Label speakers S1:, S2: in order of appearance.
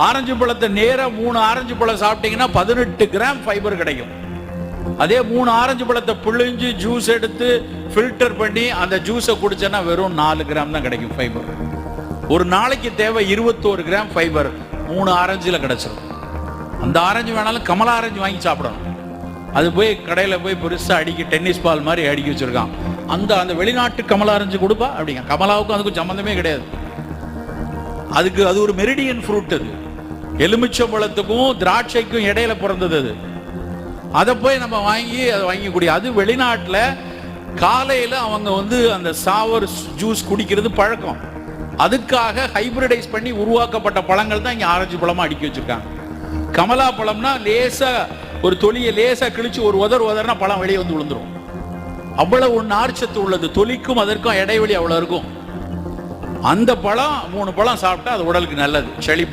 S1: Orange பழத்தை நேரா 3 orange பழம் சாப்பிட்டீங்கன்னா 18 கிராம் ஃபைபர் கிடைக்கும். அதே 3 ஆரஞ்சு பழத்தை பிழிஞ்சு ஜூஸ் எடுத்து ஃபில்டர் பண்ணி அந்த ஜூஸை குடிச்சேன்னா வெறும் 4 கிராம் தான் கிடைக்கும் ஃபைபர். ஒரு நாளைக்கு தேவை 21 கிராம் ஃபைபர் 3 ஆரஞ்சுல கிடைச்சிடும். அந்த ஆரஞ்சு வேணாலும் கமலா ஆரஞ்சு வாங்கி சாப்பிடணும். அது போய் கடையில் போய் பெருசாக டென்னிஸ் பால் மாதிரி அடுக்கி வச்சிருக்கான். அந்த வெளிநாட்டு கமலா ஆரஞ்சு கொடுப்பா அப்படிங்க. கமலாவுக்கும் அதுக்கும் சம்மந்தமே கிடையாது. அது ஒரு மெரிடியன் ஃப்ரூட். அது எலுமிச்சம்பழத்துக்கும் திராட்சைக்கும் இடையில பிறந்தது. அது அதை போய் நம்ம வாங்கி குடி. அது வெளிநாட்டில் காலையில் அவங்க அந்த சாவர் ஜூஸ் குடிக்கிறது பழக்கம். அதுக்காக ஹைபிரிடைஸ் பண்ணி உருவாக்கப்பட்ட பழங்கள் தான் இங்கே ஆரஞ்சு பழமா அடுக்கி வச்சிருக்காங்க. கமலா பழம்னா லேசா ஒரு தொலியை லேசா கிழிச்சு ஒரு உதர்னா பழம் வெளியே விழுந்துரும். அவ்வளவு நார்ச்சத்து உள்ளது. தொலிக்கும் அதற்கும் இடைவெளி அவ்வளவு இருக்கும். அந்த பழம் 3 பழம் சாப்பிட்டா அது உடலுக்கு நல்லது. செழிப்பு.